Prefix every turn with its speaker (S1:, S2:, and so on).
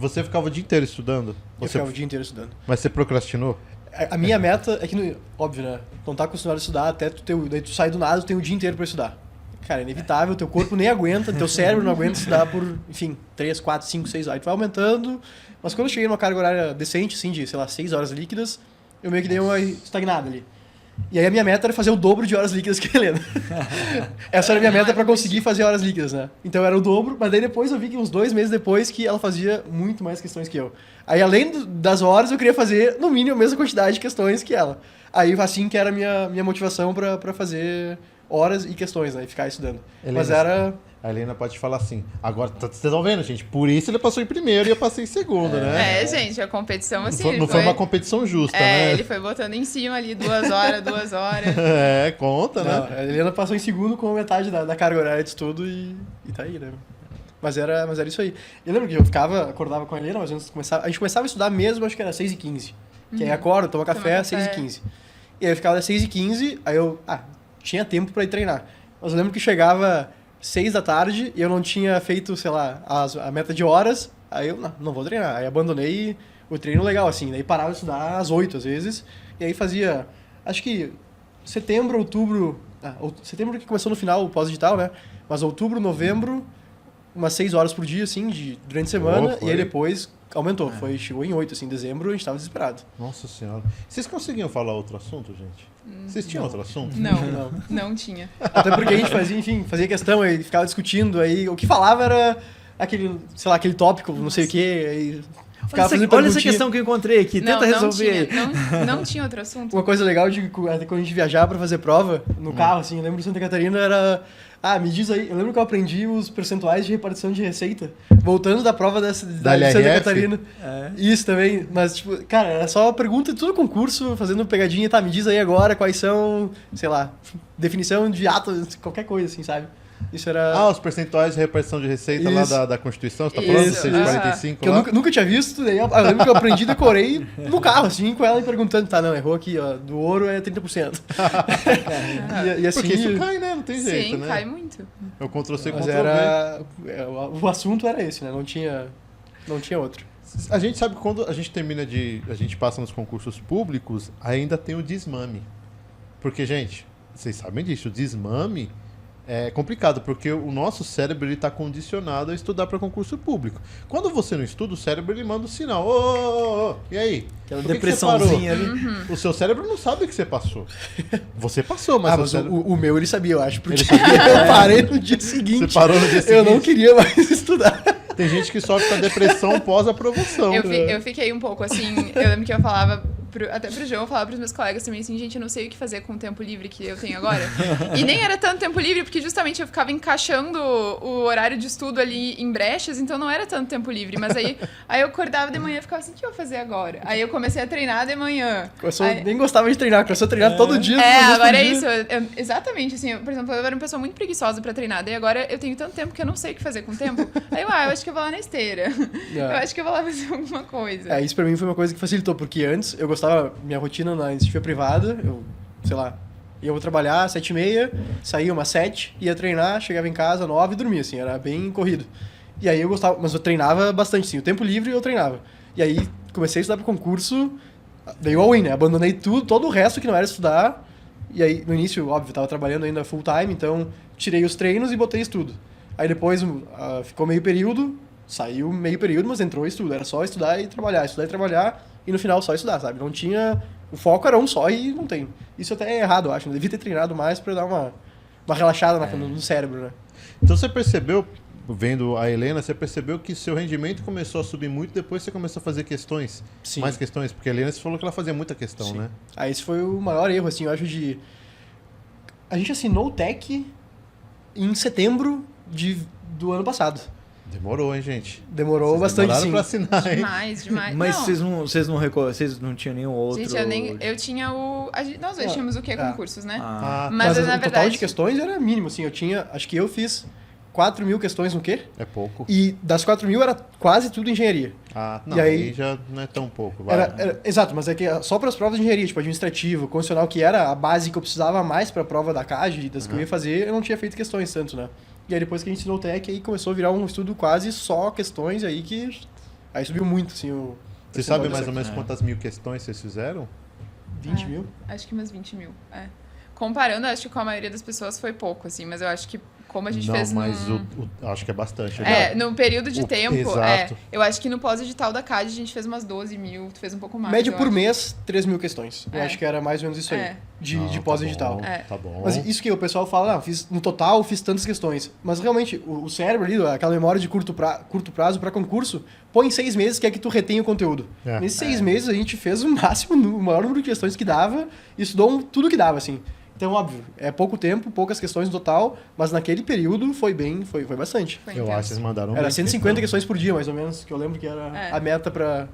S1: Você ficava o dia inteiro estudando?
S2: Eu ficava o dia inteiro estudando.
S1: Mas você procrastinou?
S2: A minha meta é que, óbvio, né? Não tá acostumado a estudar, até daí tu sai do nada, tu tem o dia inteiro pra estudar. Cara, é inevitável, teu corpo nem aguenta, teu cérebro não aguenta estudar por, enfim, 3, 4, 5, 6 horas. Aí tu vai aumentando, mas quando eu cheguei numa carga horária decente, assim, de, sei lá, 6 horas líquidas, eu meio que dei uma estagnada ali. E aí a minha meta era fazer o dobro de horas líquidas que a Helena. Essa era a minha meta pra conseguir fazer horas líquidas, né? Então era o dobro, mas daí depois eu vi que uns 2 meses depois que ela fazia muito mais questões que eu. Aí além das horas, eu queria fazer no mínimo a mesma quantidade de questões que ela. Aí assim que era a minha motivação pra fazer horas e questões, né? E ficar estudando.
S1: Helena,
S2: Mas era...
S1: A Helena pode falar assim, agora, vocês estão vendo, gente? Por isso ele passou em primeiro e eu passei em segundo, né?
S3: Gente, a competição assim...
S1: Não foi uma competição justa, né?
S3: Ele foi botando em cima ali 2 horas, 2 horas.
S1: Conta,
S2: Não,
S1: né?
S2: a Helena passou em segundo com metade da carga horária de estudo e tá aí, né? Mas era isso aí. Eu lembro que eu acordava com a Helena, mas a gente começava a estudar mesmo, acho que era 6h15. Que aí acorda, toma café, 6h15. E aí eu ficava às 6h15, aí eu tinha tempo pra ir treinar. Mas eu lembro que chegava 6 da tarde e eu não tinha feito, sei lá, a meta de horas, aí eu não vou treinar. Aí abandonei o treino legal, assim. Daí parava de estudar às 8 às vezes, e aí fazia, acho que setembro, outubro... setembro que começou no final, o pós-digital, né? Mas outubro, novembro, umas 6 horas por dia, assim, durante a semana, e aí depois aumentou. Chegou em 8, assim, em dezembro, a gente tava desesperado.
S1: Nossa senhora. Vocês conseguiam falar outro assunto, gente? Vocês tinham outro assunto?
S3: Não tinha.
S2: Até porque a gente fazia questão e ficava discutindo, aí o que falava era aquele, sei lá, aquele tópico, não sei o quê, aí...
S4: Olha essa questão que eu encontrei aqui, tenta resolver.
S3: Não tinha outro assunto.
S2: Uma coisa legal de quando a gente viajava pra fazer prova, no carro, assim, eu lembro de Santa Catarina, era... me diz aí, eu lembro que eu aprendi os percentuais de repartição de receita, voltando da prova da Santa Catarina. Isso também, mas, tipo, cara, era só pergunta de todo concurso, fazendo pegadinha, me diz aí agora quais são, sei lá, definição de ato, qualquer coisa, assim, sabe? Isso era...
S1: os percentuais de repartição de receita lá da Constituição, você tá falando? 645
S2: que eu nunca tinha visto, daí eu lembro que eu aprendi, decorei no carro, assim, com ela e perguntando, errou aqui, ó, do ouro é 30%. e assim...
S1: Porque isso cai, né? Não tem jeito, né?
S3: Sim, cai muito.
S1: Eu Ctrl-C,
S2: Mas
S1: Ctrl-V.
S2: o assunto era esse, né? Não tinha outro.
S1: A gente sabe que quando a gente a gente passa nos concursos públicos, ainda tem o desmame. Porque, gente, vocês sabem disso, o desmame é complicado, porque o nosso cérebro está condicionado a estudar para concurso público. Quando você não estuda, o cérebro ele manda o sinal. E aí?
S4: Aquela depressãozinha ali.
S1: O seu cérebro não sabe que você passou. Você passou, mas,
S2: o meu ele sabia, eu acho. Porque eu parei no dia seguinte.
S1: Você parou no dia seguinte?
S2: Eu não queria mais estudar.
S1: Tem gente que sofre com a depressão pós-aprovação.
S3: Eu fiquei um pouco assim, eu lembro que eu falava, até pro João, eu falava pros meus colegas também assim, gente, eu não sei o que fazer com o tempo livre que eu tenho agora. E nem era tanto tempo livre, porque justamente eu ficava encaixando o horário de estudo ali em brechas, então não era tanto tempo livre. Mas aí eu acordava de manhã e ficava assim, o que eu vou fazer agora? Aí eu comecei a treinar de manhã.
S2: Nem gostava de treinar, começou a treinar todo dia.
S3: Agora é isso. Exatamente, assim, por exemplo, eu era uma pessoa muito preguiçosa pra treinar, daí agora eu tenho tanto tempo que eu não sei o que fazer com o tempo. Aí eu acho que eu vou lá na esteira. Eu acho que eu vou lá fazer alguma coisa.
S2: Isso pra mim foi uma coisa que facilitou, porque antes eu gostava, minha rotina na iniciativa privada, eu, sei lá, eu vou trabalhar às 7h30, saía umas 7, ia treinar, chegava em casa às 9 e dormia, assim, era bem corrido. E aí eu gostava, mas eu treinava bastante, sim, o tempo livre eu treinava. E aí comecei a estudar pro concurso, daí o all-in, né? Abandonei tudo, todo o resto que não era estudar. E aí, no início, óbvio, eu tava trabalhando ainda full time, então tirei os treinos e botei estudo. Aí depois ficou meio período, saiu meio período, mas entrou estudo. Era só estudar e trabalhar, e no final só estudar, sabe? Não tinha... O foco era um só e não tem. Isso até é errado, eu acho. Eu devia ter treinado mais pra dar uma relaxada no cérebro, né?
S1: Então você percebeu, vendo a Helena, você percebeu que seu rendimento começou a subir muito depois que você começou a fazer questões?
S2: Sim.
S1: Mais questões? Porque a Helena, você falou que ela fazia muita questão,
S2: Sim.
S1: né?
S2: Esse foi o maior erro, assim, eu acho de... A gente assinou o TEC em setembro do ano passado.
S1: Demorou, hein, gente?
S2: Demorou bastante, sim.
S1: Pra assinar, hein?
S3: Demais.
S4: Mas vocês não tinham nenhum outro...
S3: Gente, eu tinha o... Nós dois tínhamos o quê? Concursos, né?
S2: Mas
S3: na
S2: o total de questões era mínimo, assim. Acho que eu fiz 4.000 questões no quê?
S1: É pouco.
S2: E das 4.000 era quase tudo engenharia.
S1: Não, aí já não é tão pouco.
S2: Exato, mas é que só para as provas de engenharia, tipo administrativo, constitucional, que era a base que eu precisava mais para a prova da CAGE, das que eu ia fazer, eu não tinha feito questões tanto, né? E aí depois que a gente ensinou o TEC, aí começou a virar um estudo quase só questões aí que Aí subiu muito, assim, o...
S1: Você sabe mais ou menos quantas mil questões vocês fizeram?
S2: 20 mil?
S3: Acho que umas 20 mil, Comparando, acho que com a maioria das pessoas foi pouco, assim, mas eu acho que como a gente fez
S1: mas acho que é bastante.
S3: no período de tempo,
S1: exato.
S3: eu acho que no pós-edital da CAD a gente fez umas 12 mil, tu fez um pouco mais.
S2: Média por mês, 3 mil questões. Eu acho que era mais ou menos isso aí, de pós-edital.
S1: Tá bom.
S2: Mas isso que o pessoal fala, não, no total fiz tantas questões. Mas realmente, o cérebro ali, aquela memória de curto prazo para concurso, põe em 6 meses que é que tu retém o conteúdo. Nesses 6 meses a gente fez o máximo, o maior número de questões que dava e estudou tudo que dava, assim. Então, óbvio, é pouco tempo, poucas questões no total, mas naquele período foi bastante.
S3: Foi
S1: eu
S3: intenso.
S1: acho que vocês mandaram
S2: Era
S1: bem.
S2: 150 questões por dia, mais ou menos, que eu lembro que era a meta pra